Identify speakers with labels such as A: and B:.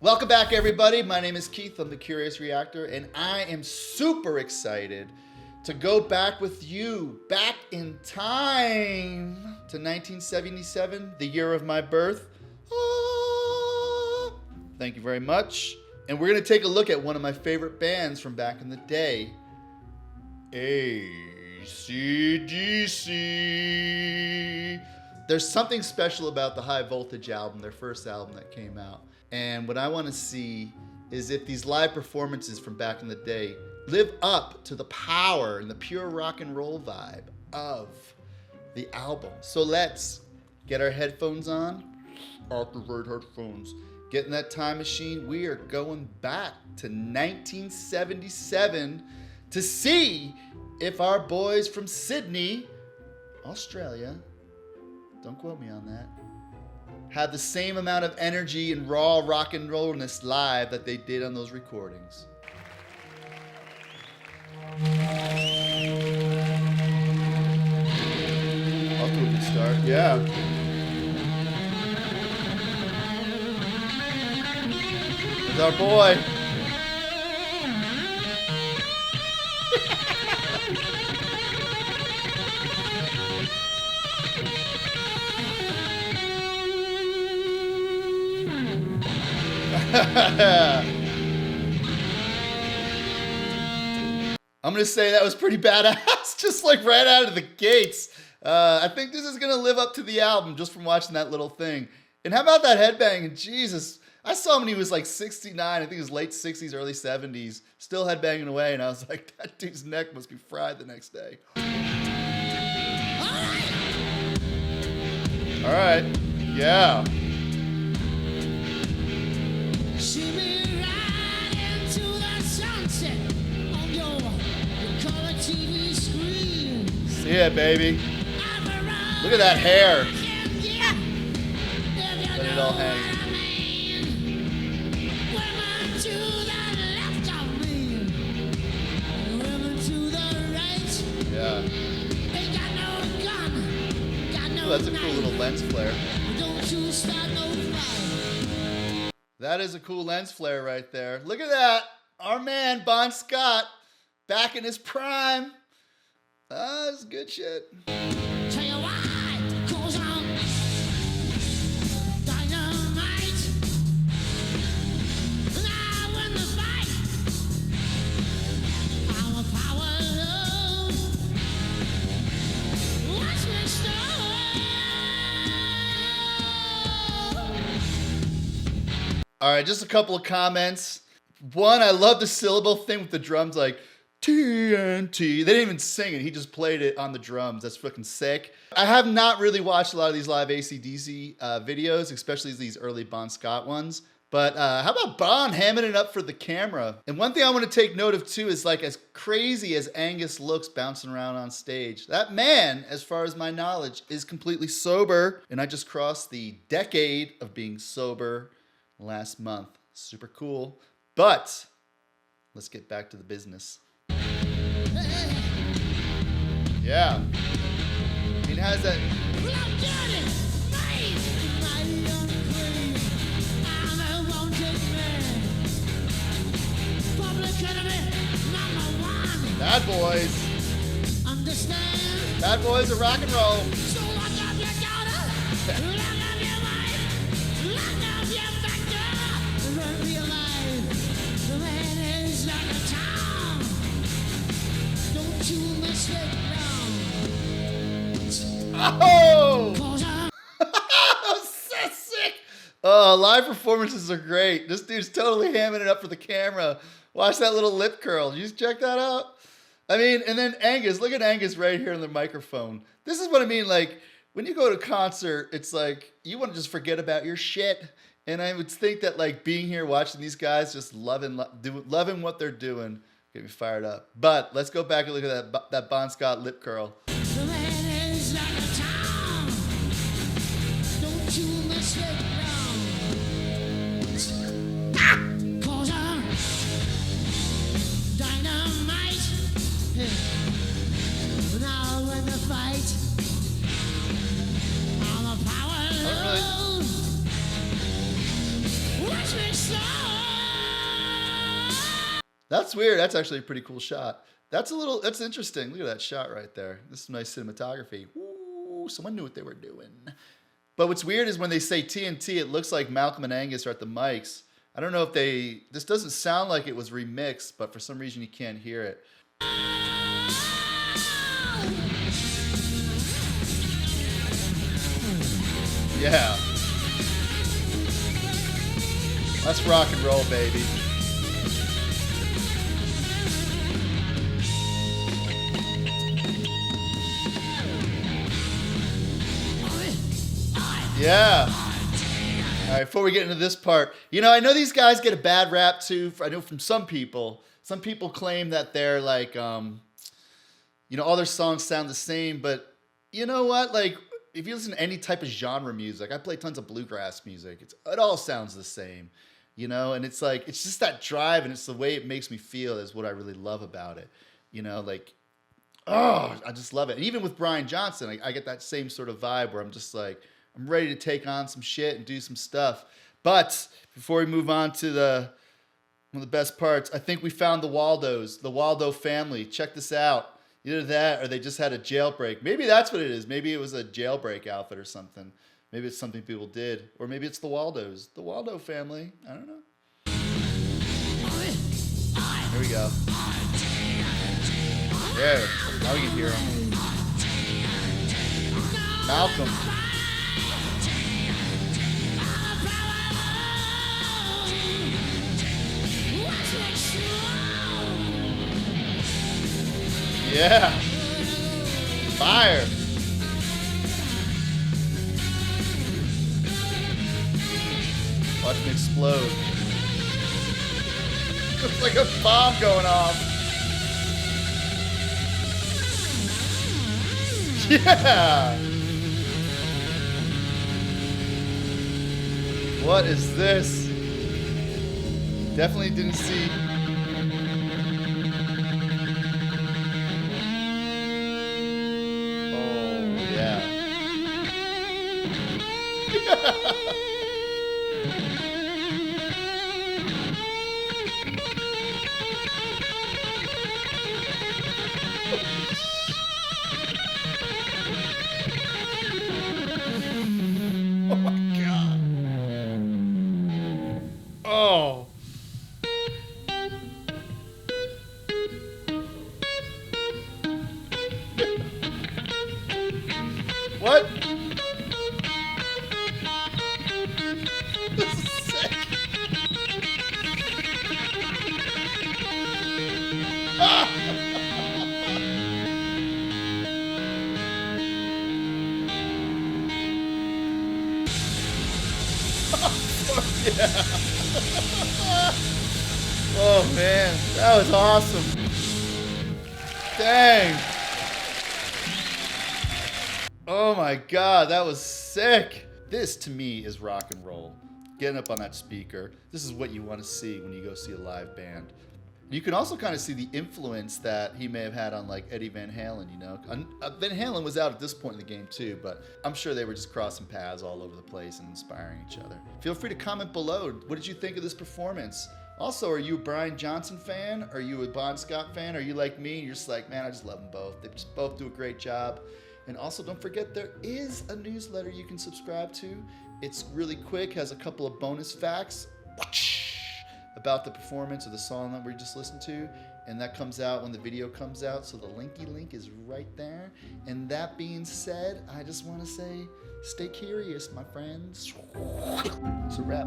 A: Welcome back, everybody. My name is Keith. I'm the Curious Reactor, and I am super excited to go back with you, back in time to 1977, the year of my birth. Thank you very much. And we're going to take a look at one of my favorite bands from back in the day, AC/DC. There's something special about the High Voltage album, their first album that came out. And what I want to see is if these live performances from back in the day live up to the power and the pure rock and roll vibe of the album. So let's get our headphones on, activate headphones, get in that time machine. We are going back to 1977 to see if our boys from Sydney, Australia, don't quote me on that, have the same amount of energy and raw rock and rollness live that they did on those recordings. Off to a good start, yeah. There's our boy. I'm gonna say that was pretty badass, just like right out of the gates. I think this is gonna live up to the album just from watching that little thing. And how about that headbanging? Jesus, I saw him when he was like 69. I think it was late 60s, early 70s, still headbanging away, and I was like, that dude's neck must be fried the next day. All right, yeah. Yeah, baby. Look at that hair. Let it all hang. Yeah. Oh, that's a cool little lens flare. That is a cool lens flare right there. Look at that. Our man, Bon Scott, back in his prime. That's good shit. Tell you why, 'cause I'm dynamite. Now in the fight, I'm a power load. Watch me start. All right, just a couple of comments. One, I love the syllable thing with the drums, like T.N.T. They didn't even sing it. He just played it on the drums. That's fucking sick. I have not really watched a lot of these live AC/DC videos, especially these early Bon Scott ones. But how about Bon hamming it up for the camera? And one thing I want to take note of too is, like, as crazy as Angus looks bouncing around on stage, that man, as far as my knowledge, is completely sober. And I just crossed the decade of being sober last month. Super cool. But let's get back to the business. Yeah. It has that. Bad Boys. Bad Boys of rock and roll. Oh! So sick! Oh, live performances are great. This dude's totally hamming it up for the camera. Watch that little lip curl. Did you just check that out? I mean, and then Angus. Look at Angus right here on the microphone. This is what I mean. Like, when you go to a concert, it's like you want to just forget about your shit. And I would think that, like, being here watching these guys just loving what they're doing get me fired up. But let's go back and look at that Bon Scott lip curl. Watch me slide. That's weird. That's actually a pretty cool shot. That's interesting. Look at that shot right there. This is nice cinematography. Ooh, someone knew what they were doing. But what's weird is when they say T.N.T, it looks like Malcolm and Angus are at the mics. I don't know if this doesn't sound like it was remixed, but for some reason you can't hear it. Yeah. Let's rock and roll, baby. Yeah. All right, before we get into this part, you know, I know these guys get a bad rap too. I know from some people. Some people claim that they're like, you know, all their songs sound the same. But you know what? Like, if you listen to any type of genre music, I play tons of bluegrass music. It all sounds the same, you know? And it's like, it's just that drive and it's the way it makes me feel is what I really love about it. You know, like, oh, I just love it. And even with Brian Johnson, I get that same sort of vibe where I'm just like, I'm ready to take on some shit and do some stuff. But before we move on to one of the best parts, I think we found the Waldos, the Waldo family. Check this out. Either that or they just had a jailbreak. Maybe that's what it is. Maybe it was a jailbreak outfit or something. Maybe it's something people did. Or maybe it's the Waldos. The Waldo family. I don't know. Here we go. There. Now we can hear him. Malcolm. Yeah. Fire. Watch me explode. Looks like a bomb going off. Yeah. What is this? Definitely didn't see. Oh my God. Oh. What? This is sick. Yeah. Oh man, that was awesome. Dang. Oh my God, that was sick. This to me is rock and roll. Getting up on that speaker. This is what you want to see when you go see a live band. You can also kind of see the influence that he may have had on like Eddie Van Halen, you know. Van Halen was out at this point in the game too, but I'm sure they were just crossing paths all over the place and inspiring each other. Feel free to comment below. What did you think of this performance? Also, are you a Brian Johnson fan? Are you a Bon Scott fan? Are you like me? You're just like, man, I just love them both. They just both do a great job. And also, don't forget, there is a newsletter you can subscribe to. It's really quick, has a couple of bonus facts about the performance of the song that we just listened to. And that comes out when the video comes out. So the link is right there. And that being said, I just want to say, stay curious, my friends. It's a wrap.